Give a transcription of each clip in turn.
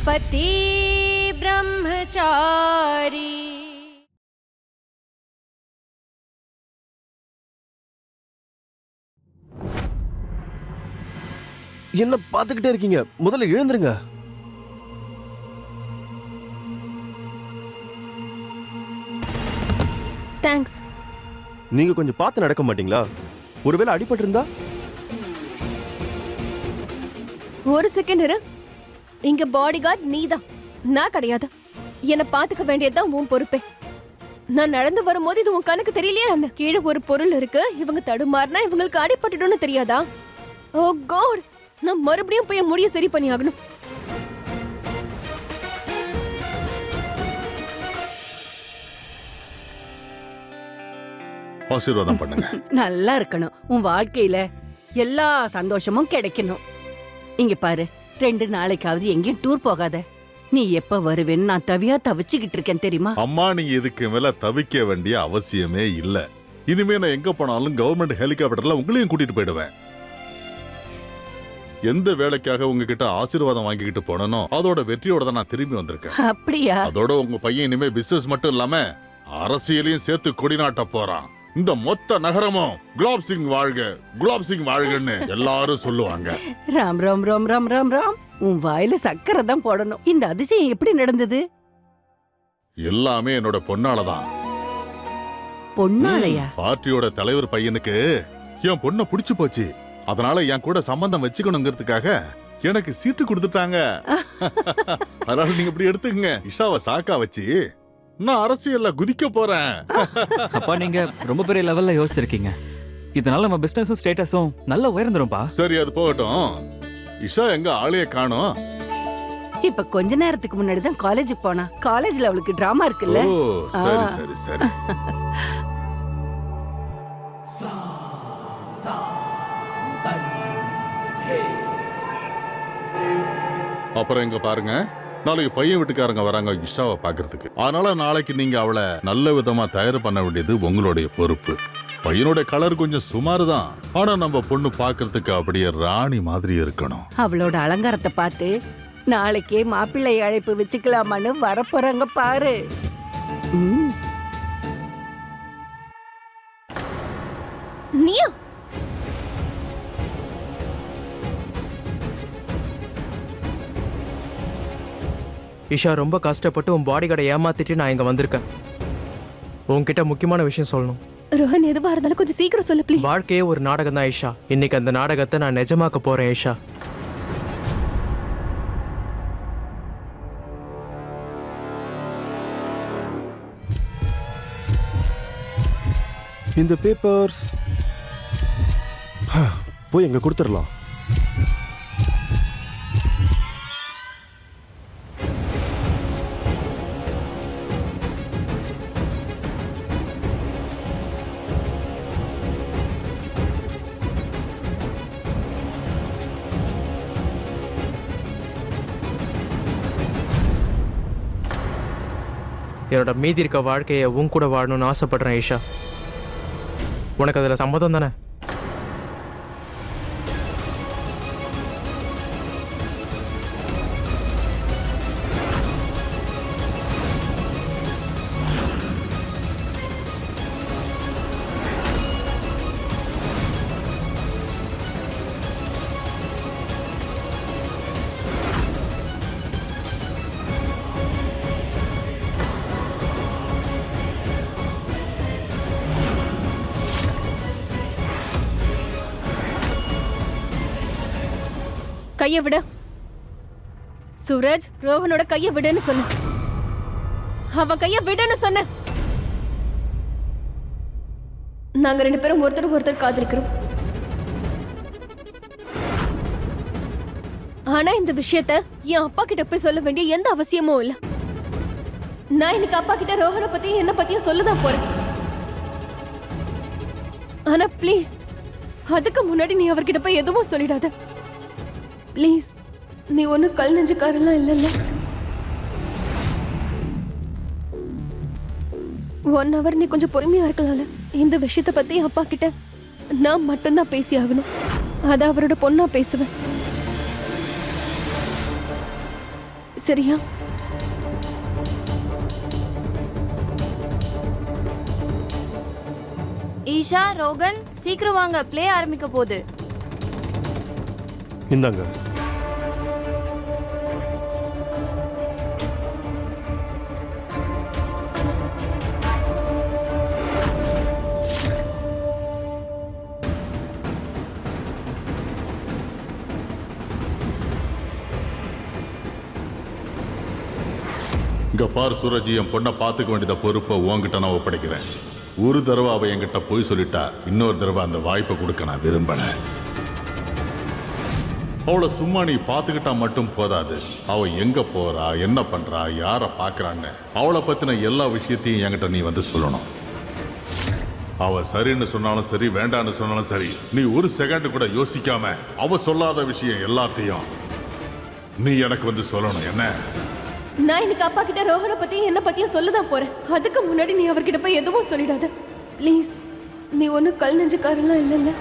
पति ब्रह्मचारी। என்ன பாத்துக்கிட்டே இருக்கீங்க? முதல்ல எழுந்துருங்க. தேங்க்ஸ். நீங்க கொஞ்சம் பார்த்து நடக்க மாட்டீங்களா? ஒருவேளை அடிபட்டு இருந்தா? ஒரு செகண்ட் இரு. இங்க பாடி கார்டு நீதான், நான் கிடையாது. என்ன பாத்துக்க வேண்டியதுதான் உன் பொறுப்பே. நான் நடந்து வரும்போது இது உன் கணக்கு தெரியலையா என்ன? கீழே ஒரு பொருள் இருக்கு, இவங்க தடுமாறினா இவங்களுக்கு அடிபட்டுடும்னு தெரியாதா? ஓ காட், நான் மறுபடியும் போய் முடிய சரி பண்ணி ஆகணும். ஆசீர்வாதம் பண்ணுங்க. நல்லா இருக்கணும், உன் வாழ்க்கையில எல்லா சந்தோஷமும் கிடைக்கணும். இங்க பாரு, 2 நாளைக்காவது எங்கேயும் டூர் போகாத. நீ எப்ப வருவேன்னு நான் தவிச்சுக்கிட்டு இருக்கேன் தெரியுமா? அம்மா, நீங்க இதுக்கு மேல தவிக்க வேண்டிய அவசியமே இல்ல. இனிமே நான் எங்க போனாலும் கவர்மெண்ட் ஹெலிகாப்டர்ல உங்களையும் கூட்டிட்டு போயிடுவேன். எந்த வேலைக்காக உங்ககிட்ட ஆசீர்வாதம் வாங்கிக்கிட்டு போனனோ அதோட வெற்றியோட தான் நான் திரும்பி வந்திருக்கேன். அப்படியா? அதோட உங்க பையன் இனிமே பிசினஸ் மட்டும் இல்லாம அரசியலையும் சேர்த்து கொடிநாட்ட போறான். இந்த மொத்த நகரமும் குலாப் சிங் வாழ்க, குலாப் சிங் வாழ்கன்னு எல்லாரும் சொல்லுவாங்க. ராம் ராம் ராம் ராம் ராம் ராம். உன் வாயில சக்கரை தான் போடணும். இந்த அதிசயம் எப்படி நடந்தது? எல்லாமே என்னோட பொண்ணாலதான். பொண்ணாலையா? பார்ட்டியோட தலைவர் பையனுக்கு என் பொண்ண புடிச்சு போச்சு. அதனால என் கூட சம்பந்தம் வச்சுக்கணுங்கிறதுக்காக எனக்கு சீட்டு கொடுத்துட்டாங்க. அதனால நீங்க இப்படி எடுத்துக்கங்க. இஷாவை சாக்கா வச்சு நான் அரசியல்ல குதிக்க போறேன். அப்பா, நீங்க ரொம்ப பெரிய லெவல்ல யோசிச்சிருக்கீங்க. இதனால நம்ம பிசினஸும் ஸ்டேட்டஸும் நல்லா உயர்ந்துரும்பா. சரி, அது போகட்டும். இஷா எங்க ஆளைய காணோம்? இப்ப கொஞ்ச நேரத்துக்கு முன்னாடி தான் காலேஜுக்கு போனா. காலேஜ்ல அவளுக்கு டிராமா இருக்குல்ல. ஓ, சரி சரி சரி. அப்புறம் இங்க பாருங்க, நாளைக்கு பையன் வீட்டுக்காரங்க வராங்க இஷாவை பாக்குறதுக்கு. அதனால நாளைக்கு நீங்க அவளை நல்ல விதமா தயார் பண்ண வேண்டியது உங்களுடைய பொறுப்பு. பையனோட கலர் கொஞ்சம் சுமார் தான், ஆனா நம்ம பொண்ணு பாக்குறதுக்கு அப்படியே ராணி மாதிரி இருக்கணும். அவளோட அலங்காரத்தை பார்த்து நாளைக்கே மாப்பிள்ளை அழைப்பு வச்சுக்கலாமான்னு வரப்போறாங்க பாரு. நீயா? இஷா, ரொம்ப கஷ்டப்பட்டு உன் பாடி கார்டை ஏமாத்திட்டு நான் இங்க வந்திருக்கேன். உன்கிட்ட முக்கியமான விஷயம் சொல்லணும். ரோஹன், எதுவா இருந்தாலும் கொஞ்சம் சீக்கிரம் சொல்லு ப்ளீஸ். வாழ்க்கையே ஒரு நாடகம் தான் இஷா. இன்னைக்கு அந்த நாடகத்தை நான் நிஜமாக்க போறேன் இஷா. இந்த பேப்பர்ஸ் போய் எங்க கொடுத்துடலாம். என்னோட மீதி இருக்க வாழ்க்கையை உன் கூட வாழணும்னு ஆசைப்படுறேன் இஷா. உனக்கு அதில் சம்மதம் தானே? கைய விட. சூரஜ், ரோஹனோட கைய விடுன்னு சொன்ன. அவன் கைய விடுன்னு சொன்ன. நாங்க 2 பேரும் ஒருத்தர் காதலிக்கிறோம். ஆனா இந்த விஷயத்த என் அப்பா கிட்ட போய் சொல்ல வேண்டிய எந்த அவசியமும் இல்ல. நான் இன்னைக்கு அப்பா கிட்ட ரோஹனை பத்தியும் என்ன பத்தியும் சொல்லதான் போறேன். ஆனா ப்ளீஸ், அதுக்கு முன்னாடி நீ அவர்கிட்ட போய் எதுவும் சொல்லிடாத ப்ளீஸ். நீ ஒண்ணு கல் நெஞ்சுக்காரெல்லாம் இல்லைல்ல. 1 hour நீ கொஞ்சம் பொறுமையா இருக்கலாம்ல. இந்த விஷயத்த பத்தி அப்பா கிட்ட நான் மட்டும்தான் பேசி ஆகணும். அத அவரோட பொண்ணா பேசுவேன். சரியா? ஈஷா, ரோகன், சீக்கிரம் வாங்க, ப்ளே ஆரம்பிக்க போகுது. இந்தாங்க. இங்க பார் சூரஜ், என் பொண்ணை பார்த்துக்க வேண்டியத பொறுப்பை உன்கிட்ட நான் ஒப்படைக்கிறேன். ஒரு தடவை அவ என்கிட்ட போய் சொல்லிட்டா, இன்னொரு தடவை அந்த வாய்ப்பை கொடுக்க நான் விரும்பல. அவளை சும்மா நீ பார்த்துக்கிட்டா மட்டும் போதாது. அவ எங்க போறா, என்ன பண்றா, யார பாக்குறாங்க, அவளை பத்தின எல்லா விஷயத்தையும் என்கிட்ட நீ வந்து சொல்லணும். அவ சரின்னு சொன்னாலும் சரி, வேண்டான்னு சொன்னாலும் சரி, நீ ஒரு செகண்ட் கூட யோசிக்காம அவ சொல்லாத விஷயம் எல்லாத்தையும் நீ எனக்கு வந்து சொல்லணும். என்ன? நான் இன்னைக்கு அப்பா கிட்ட ரோஹனை பத்தியும் என்ன பத்தியும் சொல்லதான் போறேன். அதுக்கு முன்னாடி நீ அவர்கிட்ட போய் எதுவும் சொல்லிடாத ப்ளீஸ். நீ ஒன்னும் கல் நெஞ்சுக்காரெல்லாம் இல்லைல்ல.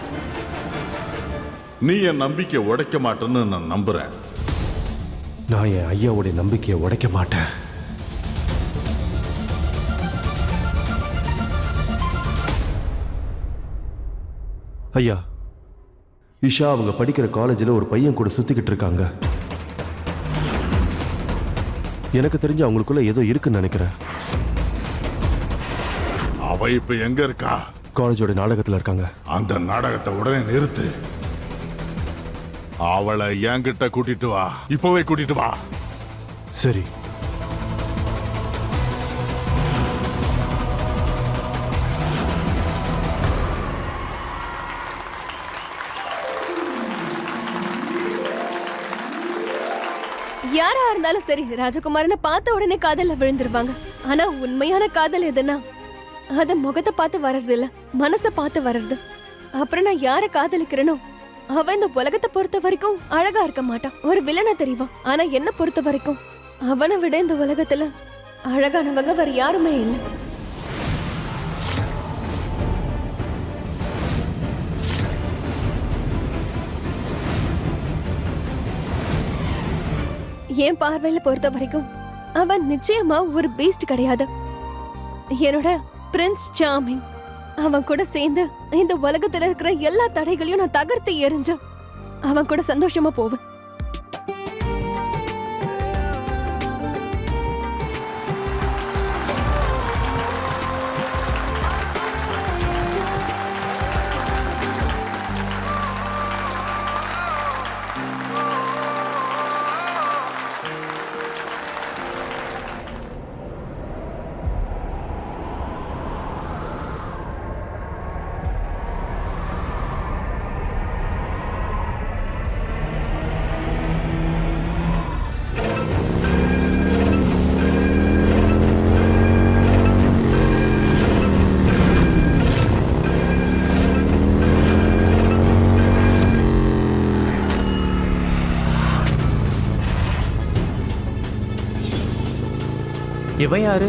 நீ என் நம்பிக்கையை உடைக்க மாட்டேன்னு நான் நம்புறேன். நான் என் ஐயாவுடைய நம்பிக்கையை உடைக்க மாட்டேன். ஐயா, இஷா அவங்க படிக்கிற காலேஜில் ஒரு பையன் கூட சுத்திக்கிட்டு இருக்காங்க. எனக்கு தெரிஞ்சு அவங்களுக்குள்ள ஏதோ இருக்குன்னு நினைக்கிறேன். அவ இப்ப எங்க இருக்கா? காலேஜோட நாடகத்துல இருக்காங்க. அந்த நாடகத்தை உடனே நிறுத்து. அவளை என்கிட்ட கூட்டிட்டு வா, இப்பவே கூட்டிட்டு வா. சரி. யாரா இருந்தாலும் சரி, ராஜகுமாரனை பார்த்த உடனே காதல்ல விழுந்துருவாங்க. ஆனா உண்மையான காதல் எதுனா அத முகத்தை பார்த்து வர்றது இல்ல, மனசை பார்த்து வர்றது. அப்புறம் நான் யார காதலிக்கிறேனோ அவன் இந்த உலகத்தை பொறுத்த வரைக்கும் அழகா இருக்க மாட்டான், ஒரு வில்லனா தெரிவான். ஆனா என்ன பொறுத்த வரைக்கும் அவனை விட இந்த உலகத்துல அழகானவங்க வேற யாருமே இல்லை. என் பார்வையில பொறுத்த வரைக்கும் அவன் நிச்சயமா ஒரு பீஸ்ட் கிடையாது. என்னோட பிரின்ஸ் சார்மிங். அவன் கூட சேர்ந்து இந்த உலகத்துல இருக்கிற எல்லா தடைகளையும் நான் தகர்த்து எறிஞ்சு அவன் கூட சந்தோஷமா போவேன். இவன் யாரு?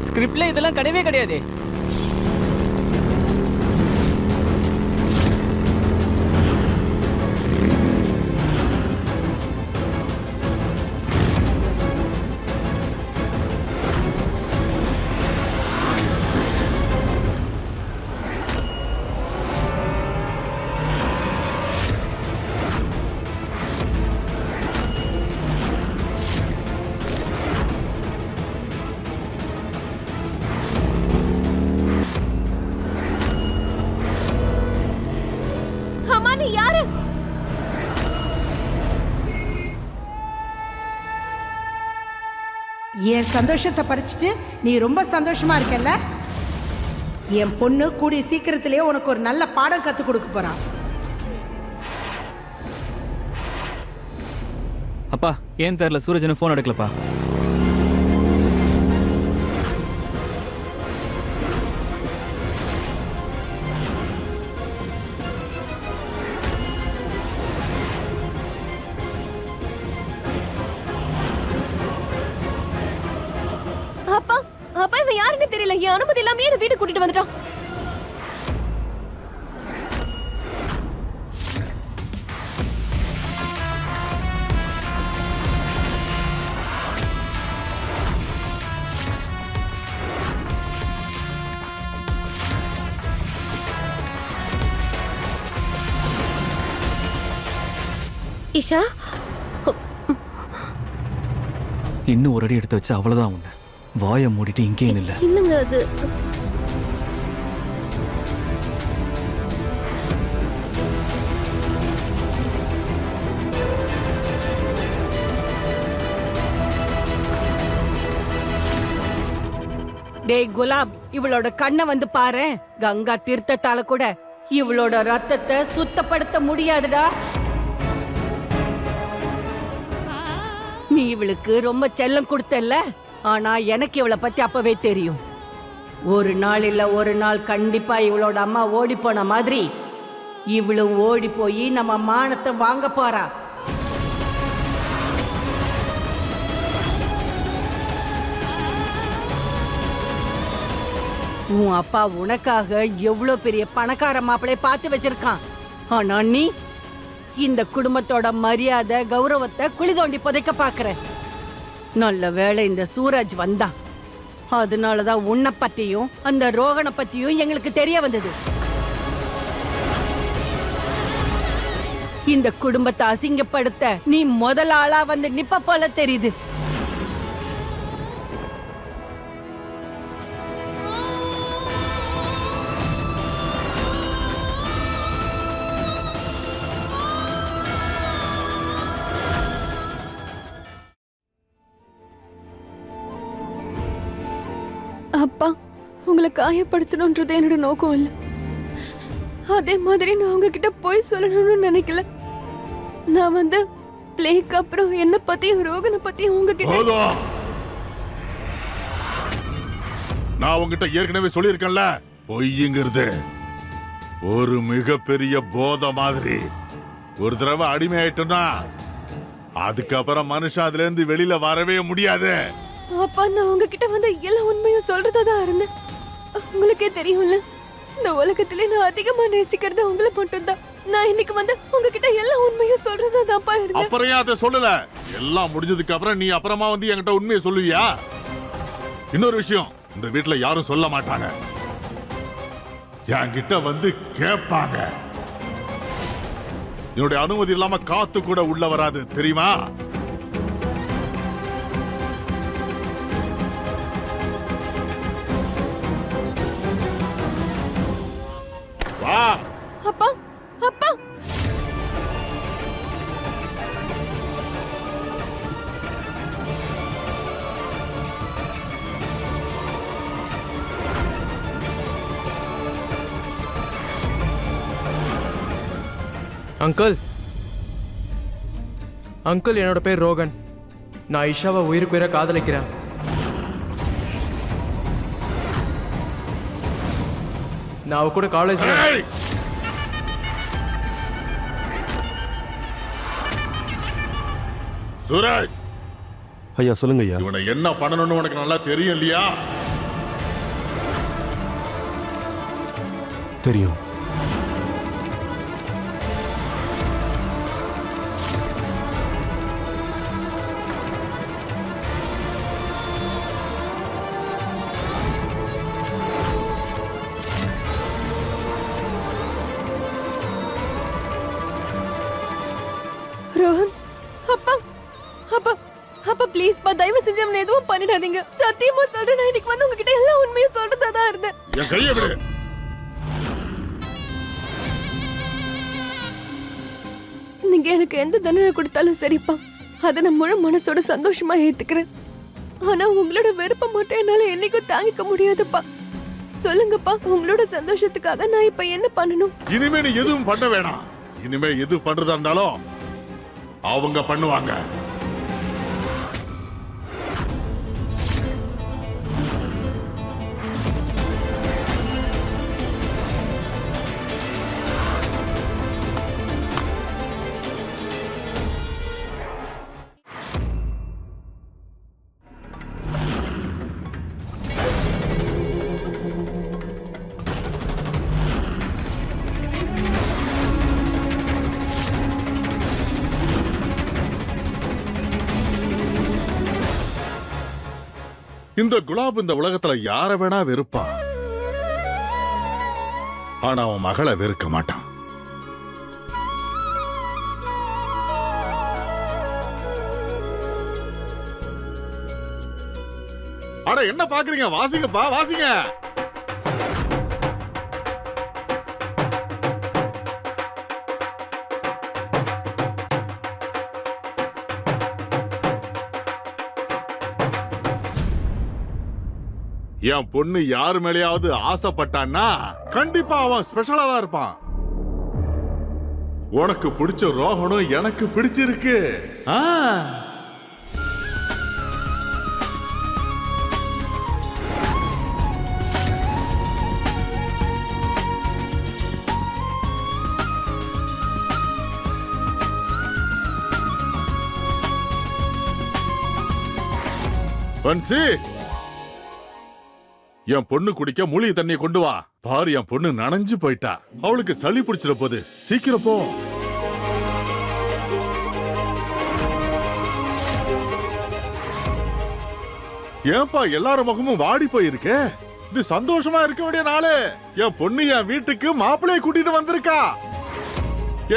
ஸ்கிரிப்ட்ல இதெல்லாம் கிடையவே கிடையாது. என் சந்தோஷத்தை பறிச்சுட்டு நீ ரொம்ப சந்தோஷமா இருக்கல்ல? என் பொண்ணு கூடிய சீக்கிரத்திலேயே உனக்கு ஒரு நல்ல பாடம் கற்றுக் கொடுக்க போறா. அப்பா, ஏன் தெரியல சூரஜன் ஃபோன் எடுக்கலப்பா. அப்பா, அப்பா இவன் யாருன்னு தெரியல. என் அனுமதி இல்லாம என்ன வீட்டுக்கு கூட்டிட்டு வந்துட்டான். இஷா, இன்னும் ஒரு அடி எடுத்து வச்சு அவ்வளவுதான் உன்னை. வாயை மூடிட்டு இங்கே நில்ல. என்னங்க அது? டேய் குலாப், இவளோட கண்ணை வந்து பாரு. கங்கா தீர்த்தத்தால கூட இவளோட ரத்தத்தை சுத்தப்படுத்த முடியாதுடா. நீ இவளுக்கு ரொம்ப செல்லம் கொடுத்தல்ல, ஆனா எனக்கு இவளை பத்தி அப்பவே தெரியும். ஒரு நாள் இல்ல ஒரு நாள் கண்டிப்பா இவளோட அம்மா ஓடி போன மாதிரி இவளும் ஓடி போய் நம்ம மானத்தை வாங்க போறா. உன் அப்பா உனக்காக எவ்வளவு பெரிய பணக்கார மாப்பிளைய பார்த்து வச்சிருக்கான். ஆனா நீ இந்த குடும்பத்தோட மரியாதை கௌரவத்தை குழி தோண்டி புதைக்க பாக்குற. நல்ல வேளை இந்த சூரஜ் வந்தான். அதனாலதான் உன்னை பத்தியும் அந்த ரோகனை பத்தியும் எங்களுக்கு தெரிய வந்தது. இந்த குடும்பத்தை அசிங்கப்படுத்த நீ முதல் ஆளா வந்து நிப்ப போல தெரியுது. அப்பா, உங்களை காயப்படுத்தணும்ன்றது என்னோட நோக்கம் இல்லை. அதே மாதிரி நான் உங்ககிட்ட போய் சொல்லணும்னு நினைக்கல. நான் வந்து பிளேக்கு அப்புறம் என்ன பத்தியும் ரோகனை பத்தியும் உங்ககிட்ட போதும். நான் உங்ககிட்ட ஏற்கனவே சொல்லியிருக்கேன்ல, பொய்யுங்கிறது ஒரு மிகப்பெரிய போதை மாதிரி. ஒரு தடவை அடிமை ஆயிட்டோம்னா அதுக்கப்புறம் மனுஷன் அதுல இருந்து வெளியில வரவே முடியாது. அப்பா, நான் உங்ககிட்ட வந்து எல்லா உண்மையும் சொல்றதா இருந்தேன். உங்களுக்கே தெரியும்ல, இந்த உலகத்திலே நான் அதிகமா நேசிக்கிறது உங்களை மட்டும்தான். நான் இன்னைக்கு வந்து உங்ககிட்ட எல்லா உண்மையும் சொல்றதாப்பா இருந்தேன். அப்புறம் ஏன் அதை சொல்லல? எல்லாம் முடிஞ்சதுக்கு அப்புறம் நீ அப்புறமா வந்து என்கிட்ட உண்மையை சொல்லுவியா? இன்னொரு விஷயம், இந்த வீட்டுல யாரும் சொல்ல மாட்டாங்க, என்கிட்ட வந்து கேட்பாங்க. என்னுடைய அனுமதி இல்லாம காத்து கூட உள்ள வராது, தெரியுமா? வா. அப்பா, அப்பா, அங்கிள், அங்கிள் என்னோட பேர் ரோகன். நான் இஷாவை உயிருக்கு உயிரை காதலிக்கிறேன். நான் அவ கூட காலேஜ். ஏய்! சூரஜ், ஐயா சொல்லுங்க ஐயா. இவனை என்ன பண்ணணும்னு உனக்கு நல்லா தெரியும் இல்லையா? தெரியும். ரோஹன், அப்பா, அப்பா, அப்பா, ப்ளீஸ் பா, தயவு செஞ்சு அவனை எதுவும் பண்ணிடாதீங்க. சத்தியமா சொல்றேன், நான் இன்னைக்கு வந்து உங்ககிட்ட எல்லா உண்மையும் சொல்றதா இருந்தேன். என் கையை விடு. நீங்க எனக்கு எந்த தண்டனை கொடுத்தாலும் சரிப்பா, அதை நான் முழு மனசோட சந்தோஷமா ஏத்துக்கிறேன். ஆனா உங்களோட விருப்பம் மட்டும் என்னால என்னைக்கும் தாங்கிக்க முடியாதுப்பா. சொல்லுங்கப்பா, உங்களோட சந்தோஷத்துக்காக நான் இப்ப என்ன பண்ணணும்? இனிமே நீ எதுவும் பண்ண வேணாம். இனிமே எது பண்றதா இருந்தாலும் அவங்க பண்ணுவாங்க. இந்த குலாப் இந்த உலகத்துல யார வேணா வெறுப்பான், ஆனா அவன் மகளை வெறுக்க மாட்டான். அட என்ன பாக்குறீங்க, வாசிங்கப்பா வாசிங்க. என் பொண்ணு யாரு மேலேயாவது ஆசைப்பட்டான்னா கண்டிப்பா அவன் ஸ்பெஷலா தான் இருப்பான். உனக்கு பிடிச்ச ரோஹனும் எனக்கு பிடிச்சிருக்கு. பன்சி, என் பொண்ணு குடிக்க மூலிகை தண்ணியை கொண்டு வா. பாரு, என் பொண்ணு நனைஞ்சு போயிட்டா. அவளுக்கு சளி பிடிச்சிட போகுது. சீக்கிரம் போ. ஏன்பா எல்லாரும் முகமும் வாடி போயிருக்கு? இது சந்தோஷமா இருக்க வேண்டிய நாளு. என் பொண்ணு என் வீட்டுக்கு மாப்பிள்ளைய கூட்டிட்டு வந்திருக்கா.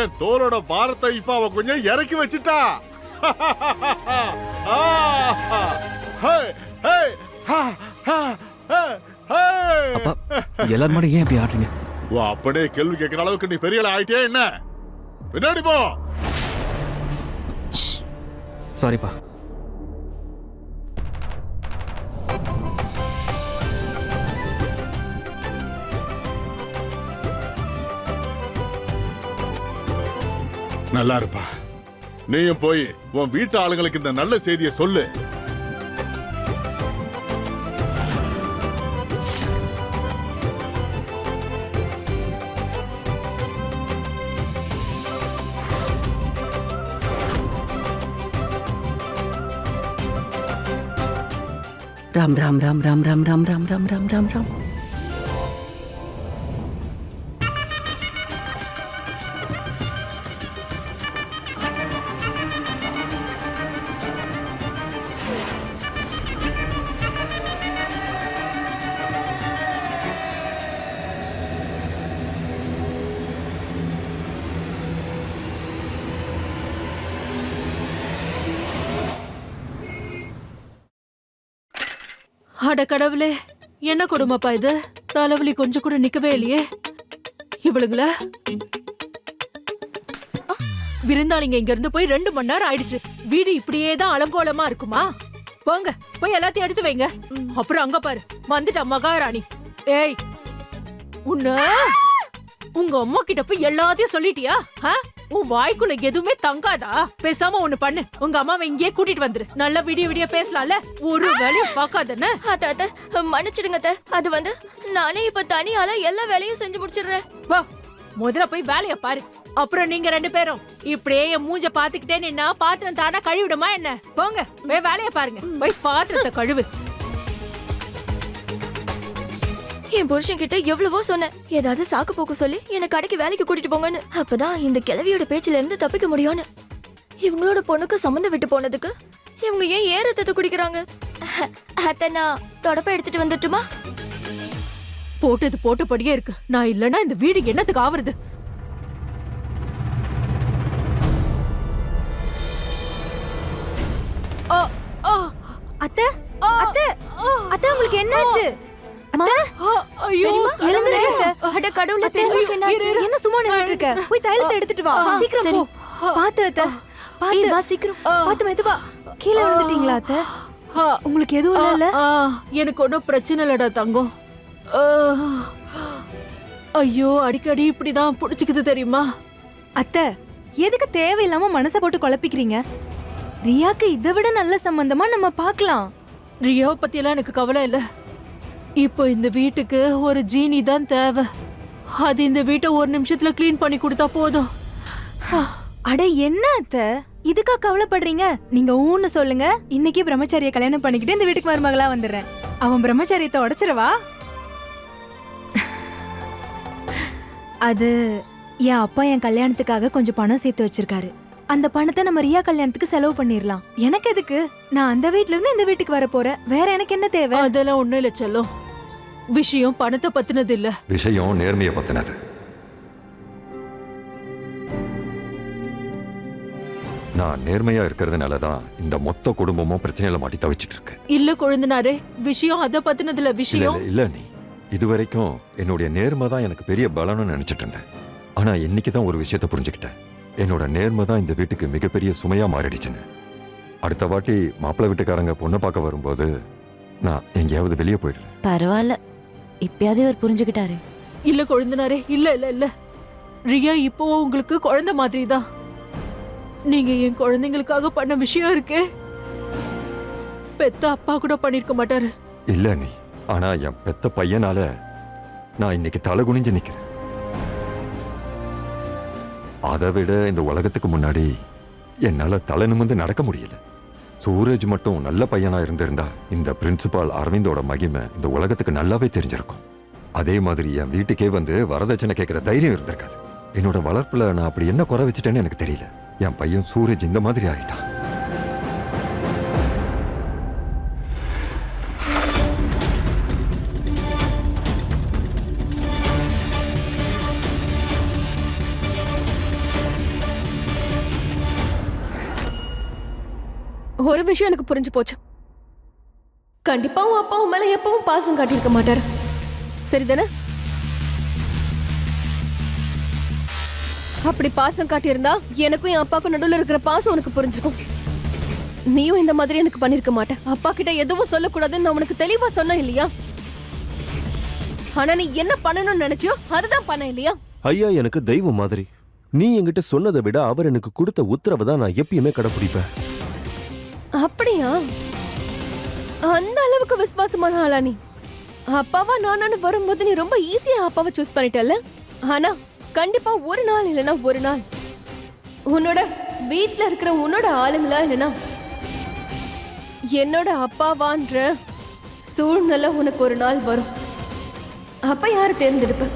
என் தோளோட பாரத்தை இப்ப அவ கொஞ்சம் இறக்கி வச்சுட்டா. அப்பா, எல்லாரும் முன்னாடி ஏன் இப்படி ஆடுறீங்க? அப்படியே கேள்வி கேட்கிற அளவுக்கு நீ பெரிய ஆளா ஆயிட்டே என்ன? பின்னாடி போ. சாரிப்பா. நல்லா இருப்பா. நீயும் போய் உன் வீட்டு ஆளுங்களுக்கு இந்த நல்ல செய்தியை சொல்லு. ராம் ராம் ராம் ராம் ராம் ராம் ராம் ராம் ராம் ராம் ராம். அட கடவுளே, என்ன கொடுமைப்பா இது? தலைவலி கொஞ்சம் கூட நிக்கவே இல்லையே இவளுங்கள. விருந்தாளிங்க இங்க இருந்து போய் 2 மணி நேரம் ஆயிடுச்சு. வீடு இப்படியே தான் அலங்கோலமா இருக்குமா? போங்க, போய் எல்லாத்தையும் எடுத்து வைங்க. அப்புறம் அங்க பாரு, வந்துட்டா மகாராணி. ஏய், உங்க அம்மா கிட்ட போய் எல்லாத்தையும் சொல்லிட்டியா? உன் வாய்க்குள்ள எதுவுமே தங்காதா? பேசாம ஒண்ணு பண்ணு, உங்க அம்மாவை இங்கேயே கூட்டிட்டு வந்துரு. நல்லா விடிய விடிய பேசலாம்ல, ஒரு வேலையும் பாக்காதன்னு. மன்னிச்சிடுங்க. அது வந்து நானே இப்ப தனியால எல்லா வேலையும் செஞ்சு முடிச்சிடுறேன். வா, முதல்ல போய் வேலைய பாரு. அப்புறம் நீங்க 2 பேரும் இப்படியே என் மூஞ்ச பாத்துக்கிட்டே நின்னா பாத்திரம் தானா கழுவிடுமா என்ன? போங்க, போய் வேலைய பாருங்க. போய் பாத்திரத்தை கழுவு. என் புருஷன் கிட்ட எவ்வளவோ சொன்னேன், ஏதாவது சாக்கு போக்கு சொல்லி என்ன கடைக்கு வேலைக்கு கூட்டிட்டு போங்கன்னு. அப்பதான் இந்த கிழவியோட பேச்சுல இருந்து தப்பிக்க முடியும்னு. இவங்களோட பொண்ணுக்கு சம்மந்தம் விட்டு போனதுக்கு இவங்க ஏன் ரத்தத்தை குடிக்கிறாங்க? அத்தை, நான் தொடப்ப எடுத்துட்டு வந்துட்டுமா? போட்டது போட்டபடியே இருக்கு. நான் இல்லன்னா இந்த வீடு என்னத்துக்கு ஆவறது? அத்தை அத்தை அத்தை, உங்களுக்கு என்னாச்சு? ஐயோ, அட கடவுளே, பெண்களுக்கு என்னாச்சு? என்ன சும்மா நின்னுட்டு இருக்க? போய் தைலத்தை எடுத்துட்டு வா சீக்கிரம். போ. பாத்து அத்தை, பாத்து வா சீக்கிரம். பாத்து மெதுவா. கீழே விழுந்துட்டீங்களா அத்தை? உங்களுக்கு எதுவும் இல்ல? எனக்கு ஒன்றும் பிரச்சனை இல்லடா தங்கம். ஐயோ, அடிக்கடி இப்படிதான் புடிச்சுக்குது தெரியுமா? அத்தை, எதுக்கு தேவையில்லாம மனசை போட்டு குழப்பிக்கிறீங்க? ரியாக்கு இதை விட நல்ல சம்பந்தமா நம்ம பார்க்கலாம். ரியாவை பத்தி எல்லாம் எனக்கு கவலை இல்ல. இப்போ இந்த வீட்டுக்கு ஒரு ஜீனி தான் தேவை. அது இந்த வீட்டை 1 நிமிஷத்துல கிளீன் பண்ணி கொடுத்தா போதும். அட என்ன அத்தை, இதுக்கா கவலைப்படுறீங்க? நீங்க ஊன்னு சொல்லுங்க, இன்னைக்கு பிரம்மச்சாரிய கல்யாணம் பண்ணிக்கிட்டு இந்த வீட்டுக்கு மருமகளா வந்துடுறேன். அவன் பிரம்மச்சாரியத்தை உடைச்சிடவா? அது என் அப்பா என் கல்யாணத்துக்காக கொஞ்சம் பணம் சேர்த்து வச்சிருக்காரு. அந்த பணத்தை நம்ம ரியா கல்யாணத்துக்கு செலவு பண்ணிடலாம். எனக்கு எதுக்கு? நான் அந்த வீட்ல இருந்து இந்த வீட்டுக்கு வர போறேன். வேற எனக்கு என்ன தேவை? அதெல்லாம் ஒண்ணும் இல்ல செல்லம். விஷயம் பணத்தை பத்தினது இல்ல. விஷயம் நேர்மையை பத்தினது. நான் நேர்மையா இருக்கிறதுனால தான் இந்த மொத்த குடும்பமும் பிரச்சனையில மாட்டி தவிச்சிட்டு இருக்கு. இல்ல கொழுந்தனாரே, விஷயம் அத பத்தினது இல்ல. இல்ல விஷயம் இல்ல, இல்ல நீ இதுவரைக்கும் என்னுடைய நேர்மை தான் எனக்கு பெரிய பலம்னு நினைச்சிட்டு இருந்தேன். ஆனா இன்னைக்கு தான் ஒரு விஷயத்த புரிஞ்சுக்கிட்டேன். என்னோட நேர்மை தான் இந்த வீட்டுக்கு மிகப்பெரிய சுமையா மாறிடுச்சுன்னு. அடுத்த வாட்டி மாப்பிள்ளை வீட்டுக்காரங்க பொண்ணை பார்க்க வரும்போது நான் எங்கேயாவது வெளியே போயிடுறேன். பரவாயில்ல, இப்பயாவது இவர் புரிஞ்சுக்கிட்டாரு. இல்ல கொழுந்தனாரே, இல்ல இல்ல இல்ல. ரியா இப்போ உங்களுக்கு குழந்தை மாதிரி தான். நீங்க என் குழந்தைங்களுக்காக பண்ண விஷயம் இருக்கு, பெத்த அப்பா கூட பண்ணிருக்க மாட்டாரு. இல்ல நீ, ஆனா என் பெத்த பையனால நான் இன்னைக்கு தலை குனிஞ்சு நிக்கிறேன். அதை விட இந்த உலகத்துக்கு முன்னாடி என்னால தலை நிமிர்ந்து நடக்க முடியல. சூரஜ் மட்டும் நல்ல பையனா இருந்திருந்தா இந்த பிரின்சிபால் அரவிந்தோட மகிமை இந்த உலகத்துக்கு நல்லாவே தெரிஞ்சிருக்கும். அதே மாதிரி என் வீட்டுக்கே வந்து வரதட்சணை கேட்கிற தைரியம் இருந்திருக்காது. என்னோட வளர்ப்புல நான் அப்படி என்ன குறை வச்சுட்டேன்னு எனக்கு தெரியல. என் பையன் சூரஜ் இந்த மாதிரி ஆயிட்டான். ஒரு விஷயம் எனக்கு புரிஞ்சு போச்சு. கண்டிப்பா உன் அப்பாவும் மேல எப்பவும் பாசம் காட்டியிருக்க மாட்டாரு, சரிதானே? அப்படி பாசம் காட்டியிருந்தா எனக்கும் என் அப்பாவுக்கும் நடுவில் இருக்கிற பாசம் உனக்கு புரிஞ்சுக்கும். நீயும் இந்த மாதிரி எனக்கு பண்ணிருக்க மாட்டேன். அப்பா கிட்ட எதுவும் சொல்லக்கூடாதுன்னு நான் உனக்கு தெளிவா சொன்னேன் இல்லையா? ஆனா நீ என்ன பண்ணணும்னு நினைச்சியோ அதுதான் பண்ண இல்லையா? ஐயா எனக்கு தெய்வம் மாதிரி. நீ என்கிட்ட சொன்னதை விட அவர் எனக்கு கொடுத்த உத்தரவை தான் நான் எப்பயுமே கடைப்பிடிப்பேன். அப்படியா? அந்த அளவுக்கு விசுவாசமான ஆளா நீ? அப்பாவா நானு வரும்போது நீ ரொம்ப ஈஸியா அப்பாவை சூஸ் பண்ணிட்டல. ஆனா கண்டிப்பா ஒரு நாள் இல்லைன்னா ஒரு நாள் உன்னோட வீட்ல இருக்கிற உன்னோட ஆளுங்களா இல்லைன்னா என்னோட அப்பாவான்ற சூழ்நிலை உனக்கு ஒரு நாள் வரும். அப்ப யாரை தேர்ந்தெடுப்ப?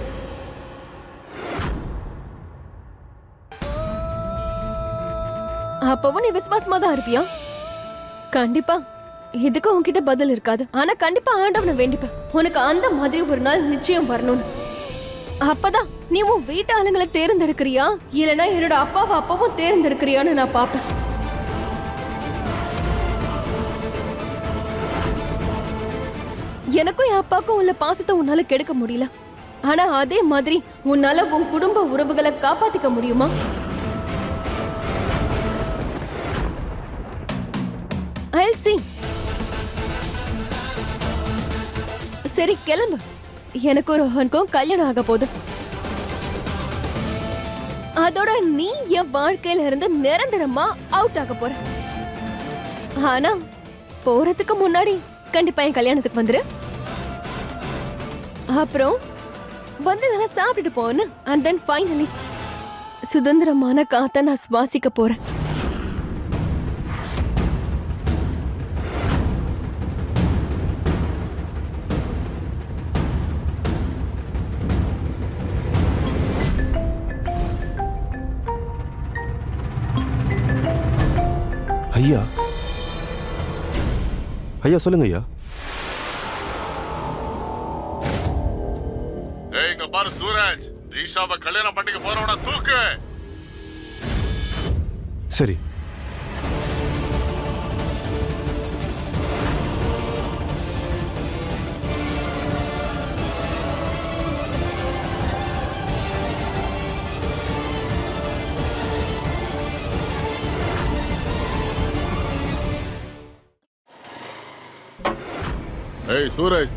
அப்பவும் நீ விசுவாசமா தான் இருப்பியா? கண்டிப்பா இதுக்கு உன்கிட்ட பதில் இருக்காது. ஆனா கண்டிப்பா ஆண்டவனை வேண்டிப்ப உனக்கு அந்த மாதிரி ஒரு நாள் நிச்சயம் வரணும்னு. அப்பதான் நீ உன் வீட்டு ஆளுங்களை தேர்ந்தெடுக்கிறியா இல்லைன்னா என்னோட அப்பாவை அப்பாவும் தேர்ந்தெடுக்கிறியான்னு நான் பாப்பேன். எனக்கும் என் அப்பாவுக்கும் உள்ள பாசத்தை உன்னால கெடுக்க முடியல. ஆனா அதே மாதிரி உன்னால உன் குடும்ப உறவுகளை காப்பாத்திக்க முடியுமா? I'll see. சரி கிளம்பு. எனக்கு ரோஹனுக்கும் கல்யாணம் ஆக போகுது. அதோட நீ என் வாழ்க்கையில இருந்து நிரந்தரமா அவுட் ஆக போற. ஆனா போறதுக்கு முன்னாடி கண்டிப்பா என் கல்யாணத்துக்கு வந்துரு. அப்புறம் வந்து நல்லா சாப்பிட்டுட்டு போன்னு. அண்ட் தென் ஃபைனலி சுதந்திரமான காத்த நான் சுவாசிக்க போறேன். ஐயா ஐயா சொல்லுங்க ஐயா. இங்க பாரு சூரஜ், ரீஷாவை கல்யாணம் பண்ணிக்க போறவன தூக்கு. சரி. ஏய் சூரஜ்,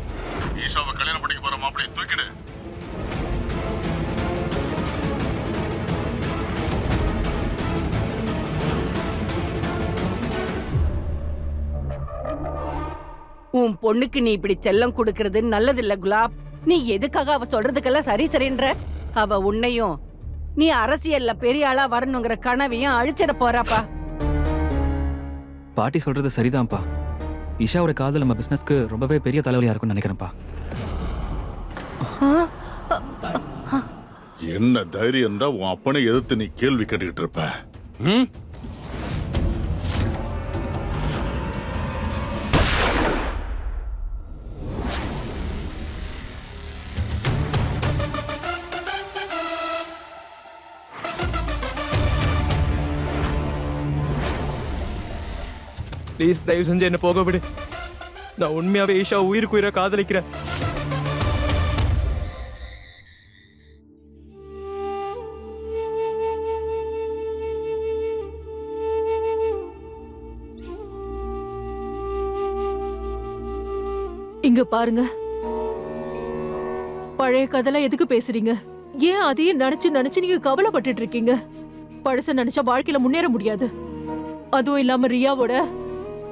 ஈஷாவை கல்யாணம் பண்ணிக்க போற மாப்பிளைய தூக்கிடு. உன் பொண்ணுக்கு நீ இப்படி செல்லம் கொடுக்கறது நல்லதில்ல குலாப். நீ எதுக்காக அவ சொல்றதுக்கெல்லாம் சரி சரின்ற? அவ உன்னையும் நீ அரசியல்ல பெரிய ஆளா வரணுங்கிற கனவையும் அழிச்சிட போறாப்பா. பாட்டி சொல்றது சரிதான்ப்பா. இஷாவோட காதல் நம்ம பிசினஸ்க்கு ரொம்பவே பெரிய தலைவலியா இருக்கும்னு நினைக்கிறேன்ப்பா. என்ன தைரியம் தான் உன் அப்பனை எதிர்த்து நீ கேள்வி கேட்டுக்கிட்டு இருப்ப? ப்ளீஸ் தயவு செஞ்சு என்ன போக விடு. நான் உண்மையாவே ஈஷா உயிருக்கு உயிரை காதலிக்கிறேன். இங்க பாருங்க, பழைய கதைலாம் எதுக்கு பேசுறீங்க? ஏன் அதையே நினைச்சு நினைச்சு நீங்க கவலைப்பட்டுட்டு இருக்கீங்க? பழச நினைச்சா வாழ்க்கையில முன்னேற முடியாது. அதுவும் இல்லாம ரியாவோட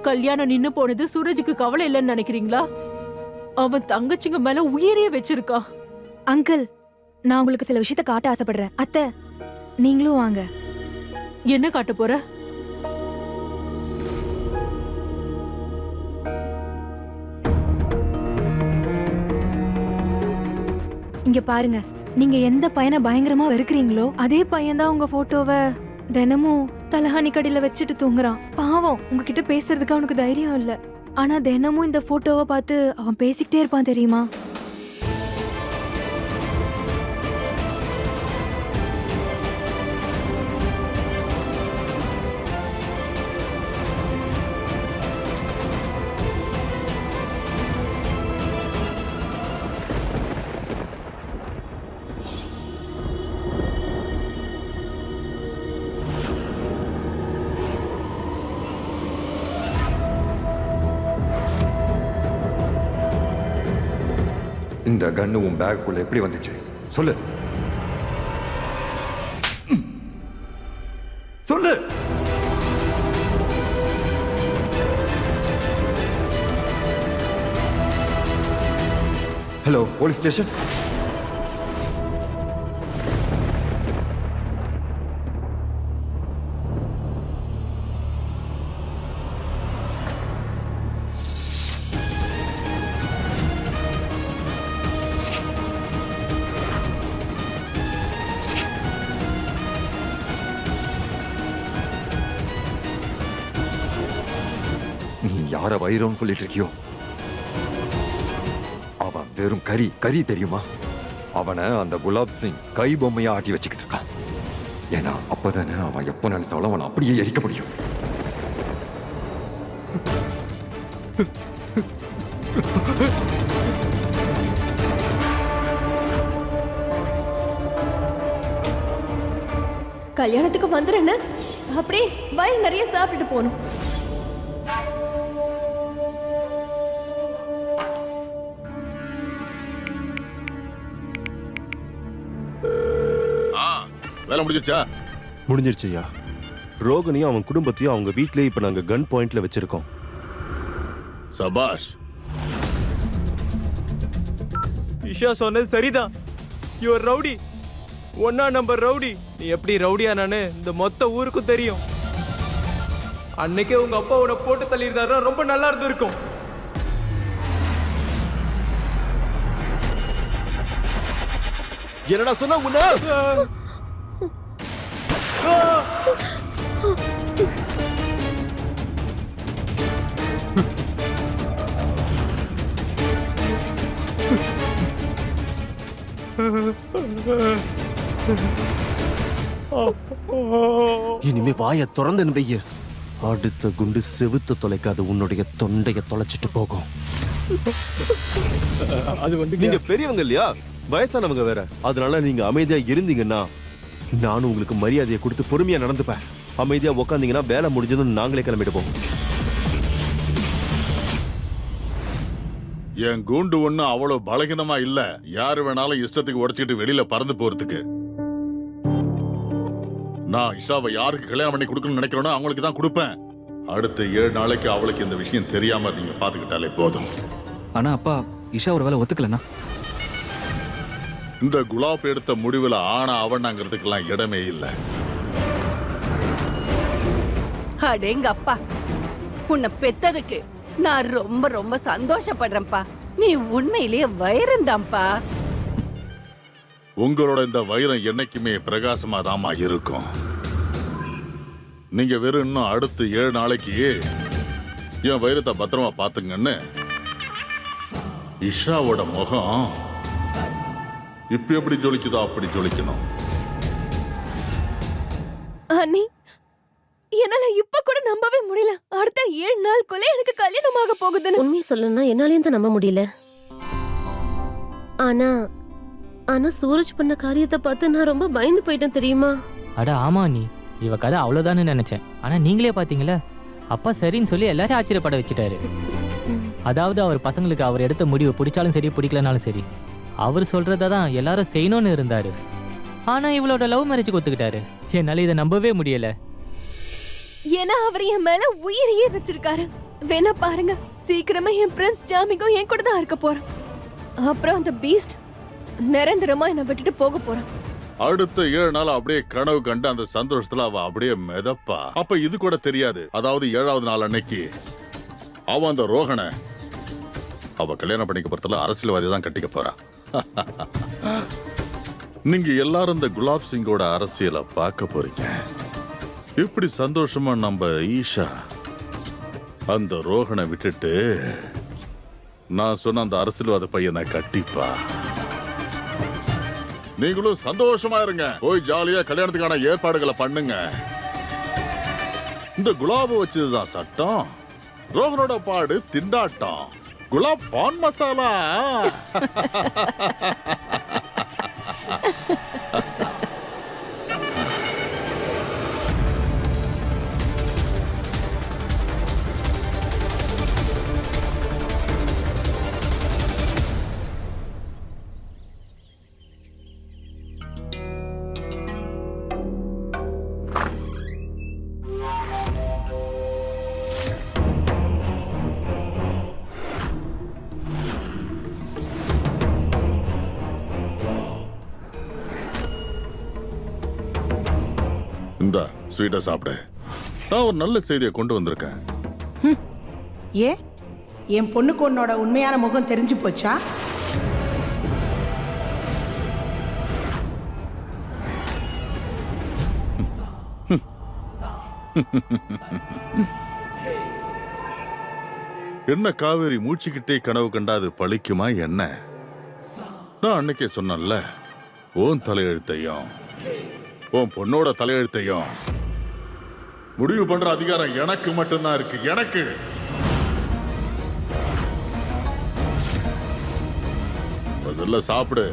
கல்யாணம் நின்னு போனது சூரஜுக்கு கவலை இல்லைன்னு நினைக்கிறீங்களா? அவன் தங்கச்சிங்க மேல உயிரையே வச்சிருக்கான். அங்கிள், நான் உங்களுக்கு சில விஷயத்த காட்ட ஆசைப்படுறேன். அத்தை, நீங்களும் வாங்க. என்ன காட்ட போற? இங்க பாருங்க, நீங்க எந்த பையனை பயங்கரமா வெறுக்கிறீங்களோ அதே பையன்தான் உங்க போட்டோவை தினமும் தலஹானி கடையில வச்சுட்டு தூங்குறான். பாவம், உங்ககிட்ட பேசுறதுக்கு அவனுக்கு தைரியம் இல்ல. ஆனா தினமும் இந்த போட்டோவை பார்த்து அவன் பேசிக்கிட்டே இருப்பான் தெரியுமா? இந்த கன்னு உன் பேக்குள்ள எப்படி வந்துச்சு சொல்லு சொல்லு. Hello, police station. நீ யார வைரம் சொல்லிட்டு இருக்கியோ அவன் வெறும் கரி தெரியுமா? அவனை அந்த குலாப் சிங் கை பொம்மையா ஆட்டி வச்சுக்கிட்டு இருக்கான். ஏன்னா அப்பதானே அவன் எப்ப நினைத்தாலும் அவனை அப்படியே எரிக்க முடியும். கல்யாணத்துக்கு வந்துருன்னு அப்படியே வயிறு நிறைய சாப்பிட்டுட்டு போகணும். வேலை முடிஞ்சிருச்சா? முடிஞ்சிருச்சு ஐயா. ரோகனையும் அவன் குடும்பத்தையும் அவங்க வீட்லயே இப்ப நாங்க கன் பாயிண்ட்ல வச்சிருக்கோம். சபாஷ். ஈஷா சொன்னது சரிதான். Your rowdy, 1 number rowdy. நீ எப்படி ரவுடியானான்னு இந்த மொத்த ஊருக்கும் தெரியும். அன்னைக்கே உங்க அப்பா உன்னை போட்டு தள்ளியிருந்தாருன்னா ரொம்ப நல்லா இருந்திருக்கும். என்னடா சொன்னா உன்ன? இனிமே வாய திறந்து வைய. அடுத்த குண்டு செவுத்த தொலைக்காது, உன்னுடைய தொண்டைய தொலைச்சிட்டு போகும். அது வந்து நீங்க பெரியவங்க இல்லையா, வயசானவங்க வேற. அதனால நீங்க அமைதியா இருந்தீங்கன்னா நானும் உங்களுக்கு மரியாதையை கொடுத்து பொறுமையா நடந்துப்பேன். அமைதியா உக்காந்தீங்கன்னா வேலை முடிஞ்சதுன்னு நாங்களே கிளம்பிடுவோம். என் கூண்டு ஒண்ணு அவ்வளவு பலகீனமா இல்ல. யாரு வேணாலும் இஷ்டத்துக்கு உடைச்சிட்டு வெளியில பறந்து போறதுக்கு. நான் இஷாவை யாருக்கு கல்யாணம் பண்ணி கொடுக்கணும்னு நினைக்கிறேனோ அவங்களுக்கு தான் கொடுப்பேன். அடுத்த 7 நாளைக்கு அவளுக்கு இந்த விஷயம் தெரியாம நீங்க பாத்துக்கிட்டாலே போதும். ஆனா அப்பா, இஷா ஒரு வேலை ஒத்துக்கலன்னா? இந்த குலாப் எடுத்த முடிவுல ஆனா அவனாங்கிறதுக்கெல்லாம் இடமே இல்லை. அடேங்க அப்பா, உன்னை பெத்ததுக்கு நான் ரொம்ப ரொம்ப சந்தோஷப்படுறேன்ப்பா. நீ உண்மையிலேயே வைரந்தான்ப்பா. உங்களோட இந்த வைரம் என்னைக்குமே பிரகாசமா தாமா இருக்கும். நீங்க வெறும் இன்னும் அடுத்த 7 நாளைக்கு என் வைரத்தை பத்திரமா பாத்துங்கன்னு இஷாவோட முகம் இப்ப எப்படி ஜொலிக்குதோ அப்படி ஜொலிக்கணும். அண்ணி, என்னால இப்ப கூட நம்பவே முடியல. அடுத்த 7 நாளுக்குள்ள எனக்கு கல்யாணமாக போகுதுன்னு. உண்மையை சொல்லணும்னா என்னாலையும் தான் நம்ப முடியல. ஆனா ஆனா சூரஜ் பண்ண காரியத்தை பார்த்து நான் ரொம்ப பயந்து போயிட்டேன் தெரியுமா? அட ஆமா நீ, இவ கதை அவ்வளவுதான்னு நினைச்சேன். ஆனா நீங்களே பாத்தீங்களா, அப்பா சரின்னு சொல்லி எல்லாரும் ஆச்சரியப்பட வச்சுட்டாரு. அதாவது அவர் பசங்களுக்கு அவர் எடுத்த முடிவு பிடிச்சாலும் சரி பிடிக்கலனாலும் சரி அவர் சொல்றதை தான் எல்லாரும் செய்யணும்னு இருந்தாரு. ஆனா இவளோட லவ் மேரேஜுக்கு ஒத்துக்கிட்டாரு. என்னால இதை நம்பவே முடியல. ஏன்னா அவர் என் மேல உயிரையே வச்சிருக்காரு. வேணா பாருங்க, சீக்கிரமா என் பிரின்ஸ் ஜாமிக்கும் என் கூட தான் இருக்க போறான். அப்புறம் அந்த பீஸ்ட் நிரந்தரமா என்னை விட்டுட்டு போக போறான். அடுத்த 7 நாள் அப்படியே கனவு கண்டு அந்த சந்தோஷத்துல அவ அப்படியே மிதப்பா. அப்ப இது கூட தெரியாது, அதாவது 7வது நாள் அன்னைக்கு அவ அந்த ரோஹனை அவ கல்யாணம் பண்ணிக்க போறதுல அரசியல்வாதி தான் கட்டிக்க போறா. நீங்க எல்லாரும் இந்த குலாப் சிங்கோட அரசியலை பார்க்க போறீங்க. இப்படி சந்தோஷமா நம்ம ஈஷா அந்த ரோஹனை விட்டுட்டு நான் சொன்ன அந்த அரசியல்வாத பையனை கட்டிப்பா. நீங்களும் சந்தோஷமா இருங்க, போய் ஜாலியா கல்யாணத்துக்கான ஏற்பாடுகளை பண்ணுங்க. இந்த குலாப வச்சதுதான் சட்டம், ரோஹனோட பாடு திண்டாட்டம். குலாப் பான் மசாலா. இந்த ஸ்வீட்டை சாப்பிடு. நான் ஒரு நல்ல செய்தியை கொண்டு வந்திருக்கேன். ஏ என் பொண்ணுக்கு உன்னோட உண்மையான முகம் தெரிஞ்சு போச்சா? என்ன காவேரி, மூச்சுக்கிட்டே கனவு கண்டாது பழிக்குமா என்ன? நான் அன்னைக்கே சொன்னேன்ல, உன் தலையெழுத்தையும் உன் பொண்ணோட தலையெழுத்தையும் முடிவு பண்ற அதிகாரம் எனக்கு மட்டும்தான் இருக்கு. எனக்கு முதல்ல சாப்பிடு.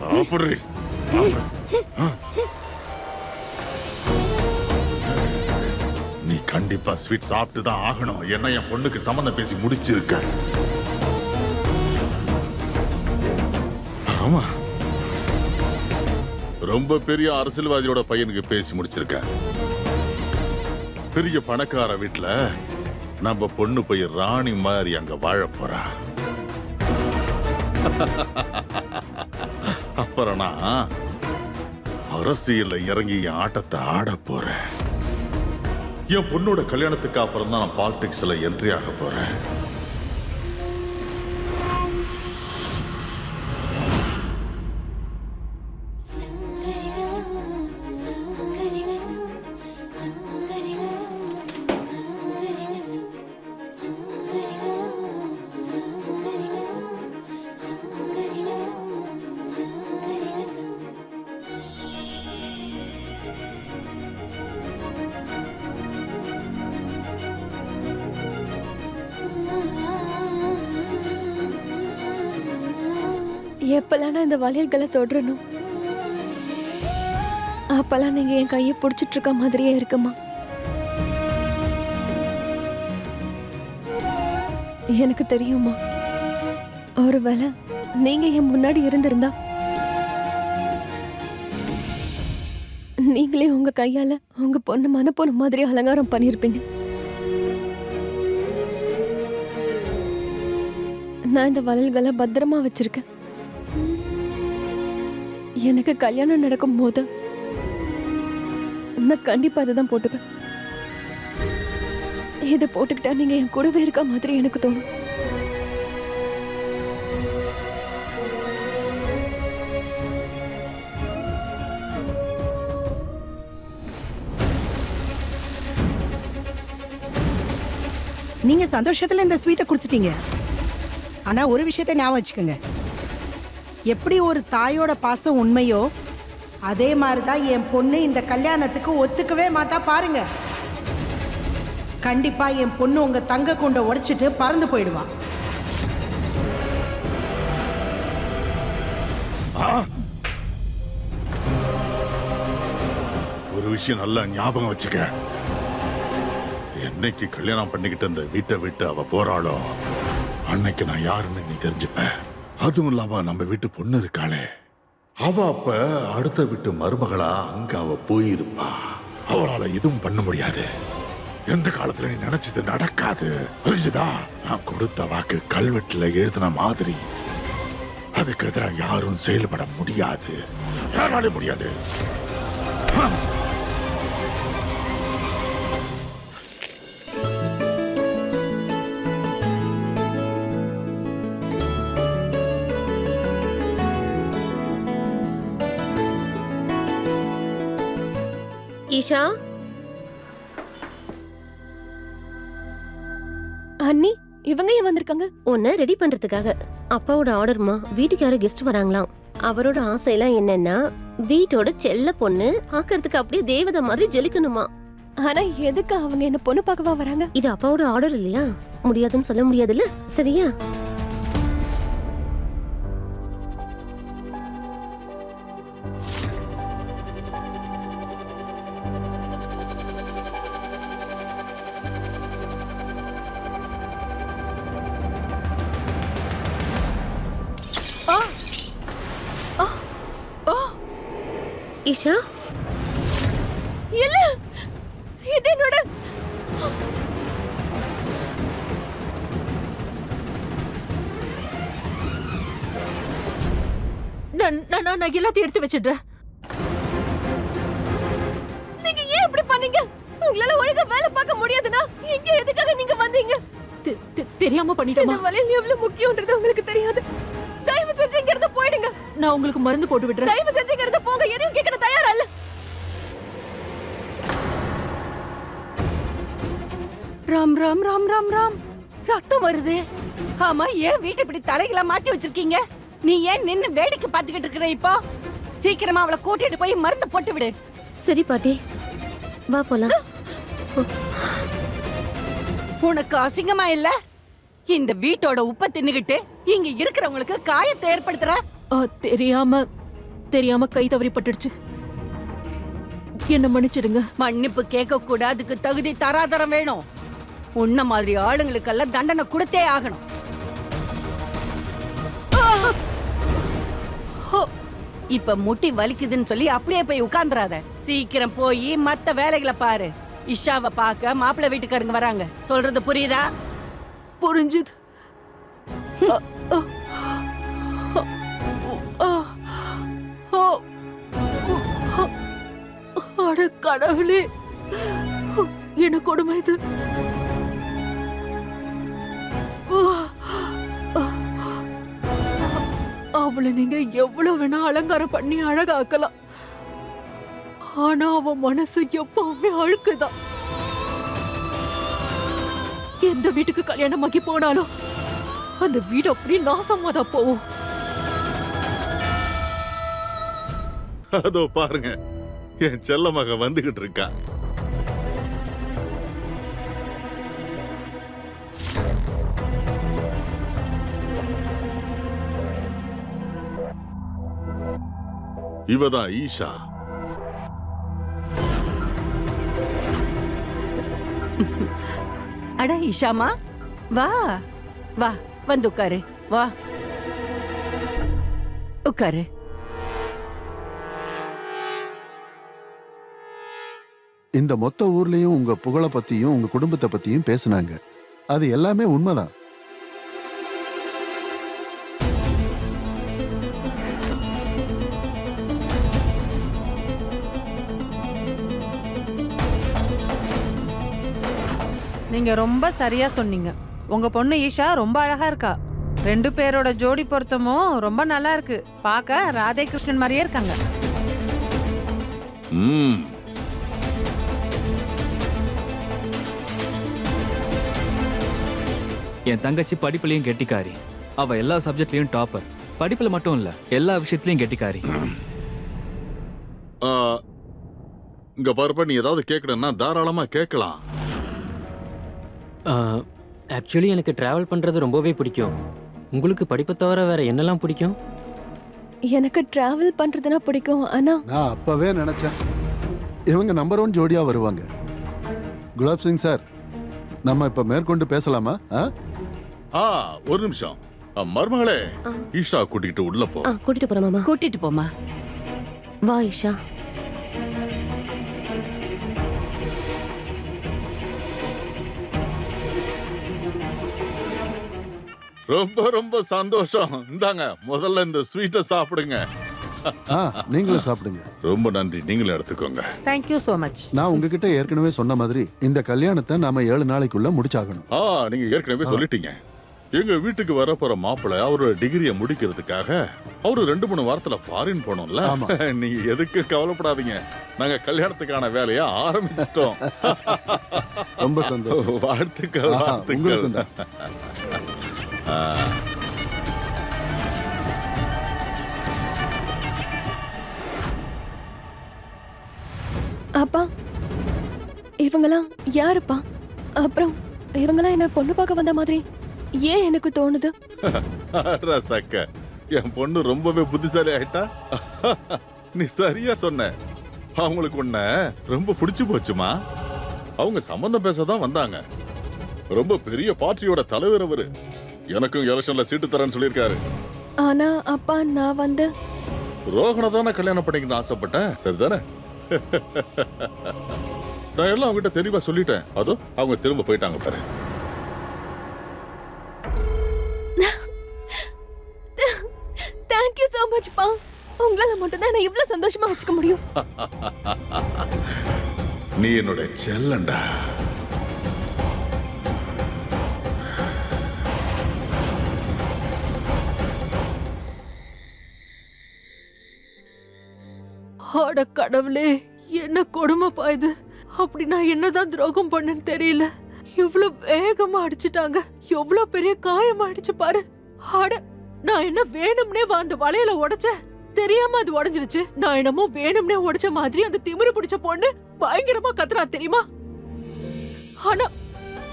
சாப்பிடு. நீ கண்டிப்பா ஸ்வீட் சாப்பிட்டு தான் ஆகணும். என்ன என் பொண்ணுக்கு சம்மந்தம் பேசி முடிச்சிருக்க. ஆமா, ரொம்ப பெரிய அரசியல்வாதியோட பையனுக்கு பேசி முடிச்சிருக்க. பெரிய பணக்கார வீட்டுல நம்ம பொண்ணு போய் ராணி மாதிரி அங்க வாழ போறா. அப்புறம் நான் அரசியல்ல இறங்கி என் ஆட்டத்தை ஆட போறேன். என் பொண்ணோட கல்யாணத்துக்கு அப்புறம் தான் நான் பாலிடிக்ஸ்ல என்ட்ரி ஆக போறேன். எப்பெல்லாம் நான் இந்த வளையல்களை தொடரணும், அப்பெல்லாம் நீங்க என் கையை பிடிச்சிட்டு இருக்க மாதிரியே இருக்குமா? எனக்கு தெரியுமா, ஒருவேளை நீங்க என் முன்னாடி இருந்திருந்தா நீங்களே உங்க கையால உங்க பொண்ணு மனப்பொண்ணு மாதிரி அலங்காரம் பண்ணிருப்பீங்க. நான் இந்த வளையல்களை பத்திரமா வச்சிருக்கேன். எனக்கு கல்யாணம் நடக்கும் போது நான் கண்டிப்பா இதைதான் போட்டுப்பேன். இதை போட்டுக்கிட்டா நீங்க என் கூடவே இருக்க மாதிரி எனக்கு தோணும். நீங்க சந்தோஷத்துல இந்த ஸ்வீட்டை கொடுத்துட்டீங்க. ஆனா ஒரு விஷயத்தை ஞாபகம் வச்சுக்கோங்க, எப்படி ஒரு தாயோட பாசம் உண்மையோ அதே மாதிரி தான் என் பொண்ணு இந்த கல்யாணத்துக்கு ஒத்துக்கவே மாட்டா பாருங்க. கண்டிப்பா என் பொண்ணு உங்க தங்க கொண்ட உடைச்சிட்டு பறந்து போயிடுவா. ஒரு விஷயம் நல்லா ஞாபகம் வச்சுக்க. என்னைக்கு கல்யாணம் பண்ணிக்கிட்டு இந்த வீட்டை விட்டு அவ போறாளோ அன்னைக்கு நான் யாருன்னு நீ தெரிஞ்சுப்ப. அதுவும் இல்லாம நம்ம வீட்டு பொண்ணு இருக்காளே, அவ அப்ப அடுத்த வீட்டு மருமகளா அங்க அவ போயிருப்பா. அவளால எதுவும் பண்ண முடியாது. எந்த காலத்துல நீ நினைச்சது நடக்காது, புரிஞ்சுதா? நான் கொடுத்த வாக்கு கல்வெட்டுல எழுதின மாதிரி அதுக்கு எதிராக யாரும் செயல்பட முடியாது. யாராலே முடியாது. ஈஷா, அண்ணி இவங்க ஏன் வந்திருக்காங்க? உன்னை ரெடி பண்றதுக்காக. அப்பாவோட ஆர்டர்மா, வீட்டுக்கு யாரோ கெஸ்ட் வராங்களாம். அவரோட ஆசையெல்லாம் என்னன்னா வீட்டோட செல்ல பொண்ணு பாக்குறதுக்கு அப்படியே தேவதை மாதிரி ஜொலிக்கணுமா. ஆனா எதுக்கு அவங்க என்ன பொண்ணு பார்க்கவா வராங்க? இது அப்பாவோட ஆர்டர் இல்லையா? முடியாதுன்னு சொல்ல முடியாதுல்ல, சரியா? ஈஷா, இல்ல, இது என்னோட நான் எல்லாத்தையும் எடுத்து வச்சிடுறேன். நீங்க ஏன் இப்படி பண்ணீங்க? உங்களால ஒழுங்கா வேலை பார்க்க முடியாதுன்னா இங்க எதுக்காக நீங்க வந்தீங்க? தெரியாம பண்ணிட்டேன். இந்த வலையில் எவ்வளவு முக்கியம்ன்றது உங்களுக்கு தெரியாது. தயவு செஞ்சு இங்க இருந்து போயிடுங்க. நான் உங்களுக்கு மருந்து போட்டு விடுறேன். தயவு செஞ்சு இங்க இருந்து போங்க. எதையும் கேட்க தயாரா இல்ல. ராம் ராம் ராம் ராம் ராம், ரத்தம் வருது. ஆமா, ஏன் வீட்டை இப்படி தலைகளா மாத்தி வச்சிருக்கீங்க? நீ ஏன் நின்னு வேடிக்கை பார்த்துக்கிட்டு இருக்கிற? இப்போ சீக்கிரமா அவளை கூட்டிட்டு போய் மருந்து போட்டு விடு. சரி பாட்டி, வா போலாம். உனக்கு அசிங்கமா இல்ல? இந்த வீட்டோட உப்பை தின்னுகிட்டு இங்க இருக்கிறவங்களுக்கு காயத்தை ஏற்படுத்துற. தெரியாம கை தவறி பட்டுடுச்சு. என்ன மன்னிச்சிடுங்க. மன்னிப்பு கேட்க கூட அதுக்கு தகுதி தராதரம் வேணும். உன்ன மாதிரி ஆளுங்களுக்கெல்லாம் தண்டனை கொடுத்தே ஆகணும். இப்ப முட்டி வலிக்குதுன்னு சொல்லி அப்படியே போய் உட்கார்ந்துராத. சீக்கிரம் போய் மத்த வேலைகளை பாரு. இஷாவை பார்க்க மாப்பிள்ளை வீட்டுக்காரங்க வராங்க. சொல்றது புரியுதா? புரிஞ்சுது. அட கடவுளே, என்ன கொடுமை இது. அவளை நீங்க எவ்வளவு வேணா அலங்காரம் பண்ணி அழகாக்கலாம். ஆனா அவ மனசு எப்பவுமே அழுக்குதான். எந்த வீட்டுக்கு கல்யாணமாக்கி போனாலும் அந்த வீடு அப்படி நாசமாதான் போகும். அதோ பாருங்க, என் செல்ல மக வந்துகிட்டு இருக்கா. இவதான் ஈஷா. அட இஷாமா, வா வா, வந்து உட்காரு. வா உட்காரு. இந்த மொத்த ஊர்லயும் உங்க புகழை பத்தியும் உங்க குடும்பத்தை பத்தியும் பேசுனாங்க. அது எல்லாமே உண்மைதான். நீங்க ரொம்ப சரியா சொன்னீங்க. உங்க பொண்ணு ஈஷா ரொம்ப அழகா இருக்கா. 2 பேரோட ஜோடி பொருத்தமும் ரொம்ப நல்லா இருக்கு. பார்க்க ராதே கிருஷ்ணன் மாதிரியே இருக்காங்க. என் தங்கச்சி படிப்புலயும் கெட்டிக்காரி. அவ எல்லா சப்ஜெக்ட்லயும் டாப்பர். படிப்புல மட்டும் இல்ல, எல்லா விஷயத்திலயும் கெட்டிக்காரி. இங்க பாருப்பா, நீ ஏதாவது கேட்கணும்னா தாராளமா கேட்கலாம். ஆக்சுவலி எனக்கு டிராவல் பண்றது ரொம்பவே பிடிக்கும். உங்களுக்கு படிப்பை தவிர வேற என்னெல்லாம் பிடிக்கும்? எனக்கு டிராவல் பண்றதுனா பிடிக்கும். ஆனா நான் அப்பவே நினைச்சேன் இவங்க நம்பர் 1 ஜோடியா வருவாங்க. குலாப் சிங் சார், நம்ம இப்ப மேற்கொண்டு பேசலாமா? ஒரு நிமிஷம். மருமகளே, ஈஷா கூட்டிட்டு உள்ள போ. கூட்டிட்டு போறேன் மாமா. கூட்டிட்டு போமா. வா ஈஷா. ரொம்ப ரொம்ப சந்தோஷம். இந்தாங்க, முதல்ல இந்த ஸ்வீட்டை சாப்பிடுங்க. நீங்களும் சாப்பிடுங்க. ரொம்ப நன்றி, நீங்களும் எடுத்துக்கோங்க. Thank you so much. நான் உங்ககிட்ட ஏற்கனவே சொன்ன மாதிரி இந்த கல்யாணத்தை நாம 7 நாளைக்குள்ள முடிச்சாகணும். நீங்க ஏற்கனவே சொல்லிட்டீங்க. எங்க வீட்டுக்கு வர போற மாப்பிள்ளை அவரோட டிகிரியை முடிக்கிறதுக்காக அவரு 2-3 வாரத்துல ஃபாரின் போனோம்ல. நீங்க எதுக்கு கவலைப்படாதீங்க, நாங்க கல்யாணத்துக்கான வேலையை ஆரம்பிச்சிட்டோம். ரொம்ப சந்தோஷம். வாழ்த்துக்கள். உங்களுக்கும் தான். அப்பா, இவங்கெல்லாம் யாருப்பா? அப்புறம் இவங்கெல்லாம் என்ன பொண்ணு பார்க்க வந்த மாதிரி ஏன் எனக்கு தோணுது? ரசக்க, என் பொண்ணு ரொம்பவே புத்திசாலி ஆயிட்டா. நீ சரியா சொன்ன. அவங்களுக்கு உன்ன ரொம்ப பிடிச்சு போச்சுமா. அவங்க சம்பந்தம் பேசதான் வந்தாங்க. ரொம்ப பெரிய பார்ட்டியோட தலைவர் அவரு. எனக்கும் எலெக்ஷன்ல சீட்டு தரேன்னு சொல்லியிருக்காரு. ஆனா அப்பா, நான் வந்து ரோஹனை தானே கல்யாணம் பண்ணிக்கணும்னு ஆசைப்பட்டேன். சரிதானே? நான் எல்லாம் அவங்ககிட்ட தெளிவா சொல்லிட்டேன். அதோ அவங்க திரும்ப போயிட்டாங்க பாரு. தேங்க்யூ so much பா. உங்களால மட்டும் தான் நான் இவ்வளவு சந்தோஷமா வச்சுக்க முடியும். நீ என்னோட செல்லண்டா. அட கடவுளே, என்ன கொடுமைப்பா இது. அப்படி நான் என்னதான் துரோகம் பண்ணேன்னு தெரியல. இவ்வளவு வேகமா அடிச்சிட்டாங்க. எவ்வளவு பெரிய காயம் ஆயிடுச்சு பாரு. அட, நான் என்ன வேணும்னே அந்த வளையல உடைச்சேன். தெரியாம அது உடைஞ்சிருச்சு. நான் என்னமோ வேணும்னே உடைச்ச மாதிரி அந்த திமிரு பிடிச்ச பொண்ணு பயங்கரமா கத்துறா தெரியுமா. ஆனா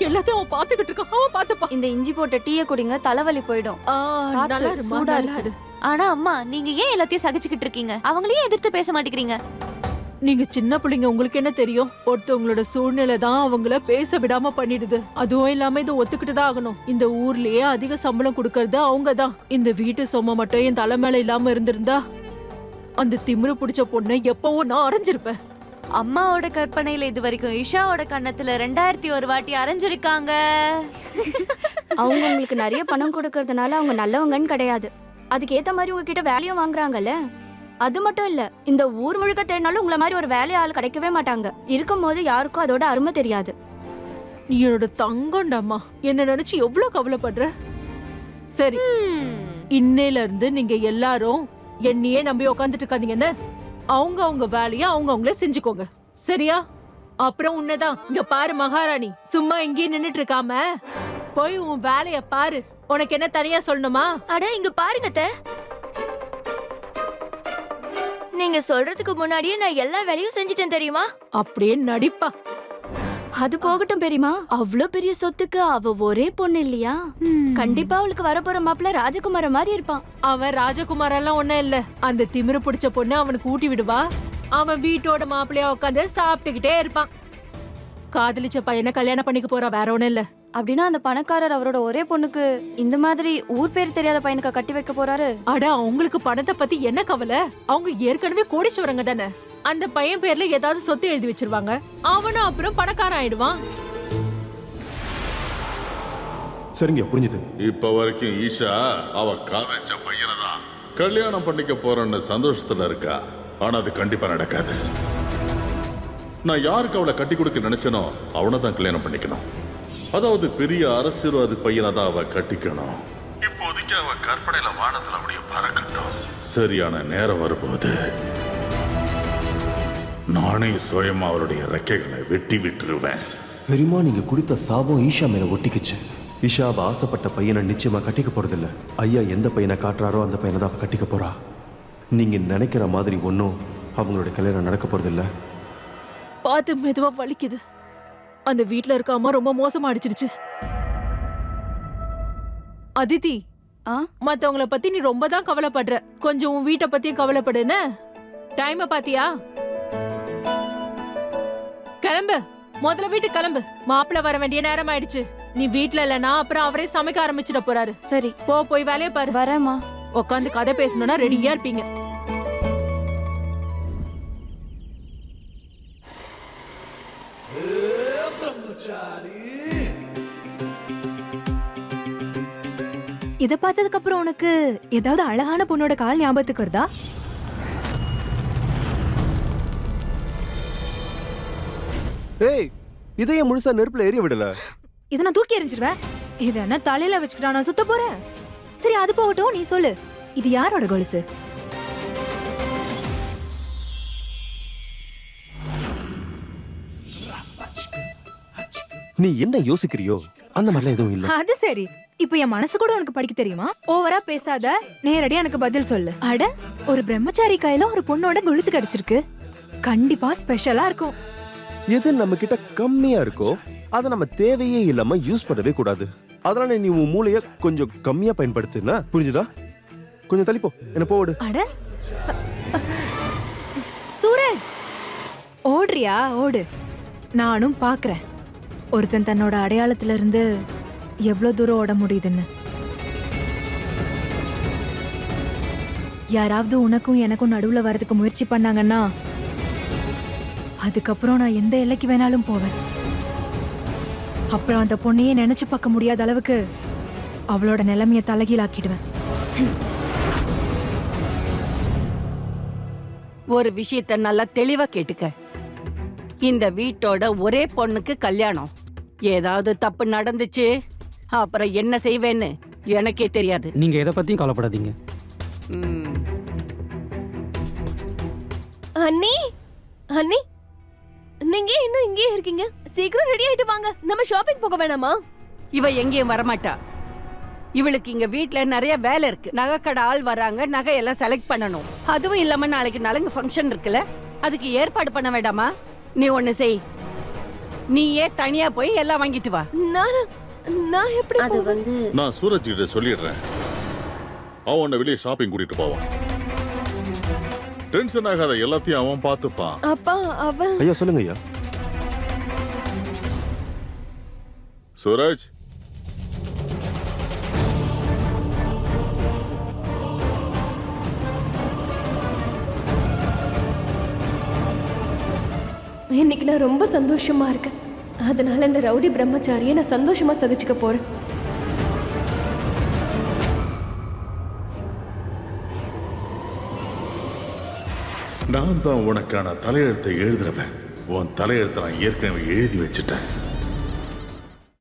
எல்லாத்தையும் அவன் பாத்துக்கிட்டு இருக்கான். அவன் பாத்துப்பா. இந்த இஞ்சி போட்ட டீயை குடிங்க, தலைவலி போயிடும். நல்லா இருமா, சூடா நல்லா இருக்கு. இரு. ஆனா அம்மா, நீங்க ஏன் எல்லாத்தையும் சகிச்சுக்கிட்டு இருக்கீங்க? அவங்களையும் எதிர்த்து பேச மாட்டேங்கிறீங்க. நீங்க சின்ன பிள்ளைங்க, உங்களுக்கு என்ன தெரியும்? ஒருத்தவங்களோட சூழ்நிலை தான் அவங்கள பேச விடாம பண்ணிடுது. அதுவும் இல்லாம இதை ஒத்துக்கிட்டு தான் ஆகணும். இந்த ஊர்லயே அதிக சம்பளம் கொடுக்கறது அவங்க தான். இந்த வீட்டு சொம்ம மட்டும் என் தலை மேல இல்லாம இருந்திருந்தா அந்த திமிரு பிடிச்ச பொண்ணை எப்பவோ நான் அரைஞ்சிருப்பேன். அம்மாவோட கற்பனையில இது வரைக்கும் இஷாவோட கண்ணத்துல 2001 வாட்டி அரைஞ்சிருக்காங்க. அவங்க உங்களுக்கு நிறைய பணம் கொடுக்கறதுனால அவங்க நல்லவங்கன்னு கிடையாது. அதுக்கு ஏத்த மாதிரி உங்ககிட்ட வேலையும் வாங்குறாங்கல்ல. அது மட்டும் இல்ல, இந்த ஊர் முழுக்க தேடினாலும் உங்களை மாதிரி ஒரு வேலையாள் கிடைக்கவே மாட்டாங்க. இருக்கும் போது யாருக்கும் அதோட அருமை தெரியாது. நீ என்னோட தங்கம்டாமா. என்ன நினைச்சு எவ்வளவு கவலைப்படுற? சரி, இன்னையில இருந்து நீங்க எல்லாரும் என்னையே நம்பி உக்காந்துட்டு இருக்காதீங்கன்னு. அவங்க வேலையை அவங்களே செஞ்சுக்கோங்க, சரியா? அப்புறம் உன்னதான் இங்க பாரு மகாராணி, சும்மா இங்கே நின்னுட்டு இருக்காம போய் உன் வேலைய பாரு. உனக்கு என்ன தனியா சொல்லணுமா? அட இங்க பாருங்க அத்தை. நீங்க சொல்றதுக்கு முன்னாடியே நான் எல்லா வேலையும் செஞ்சிட்டேன் தெரியுமா? அப்படியே நடிப்பா. அது போகட்டும் பெரியமா, அவ்வளோ பெரிய சொத்துக்கு அவ ஒரே பொண்ணு இல்லையா? கண்டிப்பா அவளுக்கு வரப்போற மாப்பிள்ள ராஜகுமார மாதிரி இருப்பான். அவன் ராஜகுமார் எல்லாம் ஒண்ணும் இல்ல. அந்த திமிரு பிடிச்ச பொண்ணு அவனுக்கு ஊட்டி விடுவா. அவன் வீட்டோட மாப்பிள்ளையா உட்காந்து சாப்பிட்டுக்கிட்டே இருப்பான். காதலிச்ச பையனை கல்யாணம் பண்ணிக்க போறா, வேற ஒண்ணும் இல்ல. அப்படின்னா அந்த பணக்காரர் அவரோட ஒரே பொண்ணுக்கு இந்த மாதிரி ஊர் பேர் தெரியாத பையனுக்கு கட்டி வைக்க போறாரு? அட, அவங்களுக்கு பணத்தை பத்தி என்ன கவலை? அவங்க ஏற்கனவே கோடீஸ்வரங்க தானே. அந்த பையன் பேர்ல ஏதாவது சொத்து எழுதி வச்சிருவாங்க. அவனும் அப்புறம் பணக்காரன் ஆயிடுவான். சரிங்க, புரிஞ்சுது. இப்ப வரைக்கும் ஈஷா அவ காதலிச்ச பையனை தான் கல்யாணம் பண்ணிக்க போறன்னு சந்தோஷத்துல இருக்கா. ஆனா அது கண்டிப்பா நடக்காது. நான் யாருக்கு அவளை கட்டி கொடுக்க நினைச்சனோ அவனை தான் கல்யாணம் பண்ணிக்கணும். அதாவது பெரிய அரசியல்வாதி பையனை தான் அவ கட்டிக்கணும். இப்போதைக்கு அவ கற்பனையில வானத்துல அப்படியே பறக்கட்டும். சரியான நேரம் வரும்போது நானே சுயமா அவருடைய ரெக்கைகளை வெட்டி விட்டுருவேன். பெரியமா, நீங்க கொடுத்த சாபம் ஈஷா மேல ஒட்டிக்குச்சு. ஈஷா அவ ஆசைப்பட்ட பையனை நிச்சயமா கட்டிக்க போறதில்ல. ஐயா எந்த பையனை காட்டுறாரோ அந்த பையனை தான் அவ கட்டிக்க போறா. நீங்க நினைக்கிற மாதிரி ஒன்றும் அவங்களுடைய கல்யாணம் நடக்க போறது இல்ல. பார்த்து மெதுவா வலிக்குது. அந்த வீட்ல இருக்க அம்மா ரொம்ப மோசமா அடிச்சிடுச்சு. அதித்தி, மத்தவங்கள பத்தி நீ ரொம்ப தான் கவலைப்படுற. கொஞ்சம் உன் வீட்டை பத்தியும் கவலைப்படுன்னு. டைம பாத்தியா? கிளம்பு, முதல்ல வீட்டுக்கு கிளம்பு. மாப்பிள்ள வர வேண்டிய நேரம் ஆயிடுச்சு. நீ வீட்ல இல்லனா அப்புறம் அவரே சமைக்க ஆரம்பிச்சிட போறாரு. சரி, போய் வேலையை பாரு. வரேம்மா. உட்காந்து கதை பேசணும்னா ரெடியா இருப்பீங்க. இத பார்த்ததுக்கு அப்புறம் உனக்கு ஏதாவது அழகான பொண்ணோட கால் ஞாபகத்துக்கு வருதா? ஏய், இதையே முழுசா நெருப்புல எரிய விடல. இத நான் தூக்கி எறிஞ்சிருவேன். இத என்ன தலையில வச்சுக்கிட்டா நான் சுத்த போறேன்? சரி, அது போகட்டும். நீ சொல்லு, இது யாரோட கொலுசு? நீ என்ன யோசிக்கிறியோ அந்த மாதிரிலாம் எதுவும் இல்ல. அது சரி, இப்ப என் மனசு கூட உனக்கு படிக்க தெரியுமா? ஓவரா பேசாத, நேரடியா எனக்கு பதில் சொல்லு. அட, ஒரு பிரம்மச்சாரி கையில ஒரு பொண்ணோட கொலுசு கிடைச்சிருக்கு. கண்டிப்பா ஸ்பெஷலா இருக்கும். எது நம்ம கிட்ட கம்மியா இருக்கோ அதை நம்ம தேவையே இல்லாம யூஸ் பண்ணவே கூடாது. அதனால நீ உன் மூளைய கொஞ்சம் கம்மியா பயன்படுத்துனா, புரிஞ்சுதா? கொஞ்சம் தள்ளிப்போ, என்ன போடு. அட சூரஜ், ஓடுறியா? ஓடு, நானும் பாக்குறேன் ஒருத்தன் தன்னோட அடையாளத்துல இருந்து எவ்வளவு தூரம் ஓட முடியுதுன்னு. யாராவது உனக்கும் எனக்கும் நடுவுல வரதுக்கு முயற்சி பண்ணாங்கன்னா அதுக்கப்புறம் நான் எந்த எல்லைக்கு வேணாலும் போவேன். அப்புறம் அந்த பொண்ணையே நினைச்சு பார்க்க முடியாத அளவுக்கு அவளோட நிலைமைய தலைகீழாக்கிடுவேன். ஒரு விஷயத்த நல்லா தெளிவா கேட்டுக்க. இந்த வீட்டோட ஒரே பொண்ணுக்கு கல்யாணம். ஏதாவது தப்பு நடந்துச்சு அப்புறம் என்ன செய்வேன்னு எனக்கே தெரியாது. நீங்க எதை பத்தியும் கவலைப்படாதீங்க. அண்ணி, அண்ணி, நீங்க இன்னும் இங்கே இருக்கீங்க? சீக்கிரம் ரெடி ஆயிட்டு வாங்க, நம்ம ஷாப்பிங் போக வேணாமா? இவ எங்கேயும் வரமாட்டா. இவளுக்கு இங்க வீட்ல நிறைய வேலை இருக்கு. நகைக்கடை ஆள் வராங்க, நகையெல்லாம் செலக்ட் பண்ணணும். அதுவும் இல்லாம நாளைக்கு நலங்கு ஃபங்க்ஷன் இருக்குல்ல, அதுக்கு ஏற்பாடு பண்ண வேண்டாமா? நீ ஒண்ணு செய், நீயே தனியா போய் எல்லாம் வாங்கிட்டு வா. நான் எப்படி? அது வந்து நான் சூரஜ் கிட்ட சொல்லிடுறேன். அவன் உன்னை வெளியே ஷாப்பிங் கூட்டிட்டு போவான். டென்ஷன் ஆகாத, எல்லாத்தையும் அவன் பார்த்துப்பான். அப்பா, அவன் ஐயா சொல்லுங்க ஐயா. சூரஜ், இன்னைக்கு நான் ரொம்ப சந்தோஷமா இருக்கேன். அதனால இந்த ரவுடி பிரம்மச்சாரியை நான் சந்தோஷமா சகிச்சுக்க போறேன். நான் தான் உனக்கான தலையெழுத்தை எழுதுறவன். உன் தலையெழுத்தை நான் ஏற்கனவே எழுதி வச்சுட்டேன்.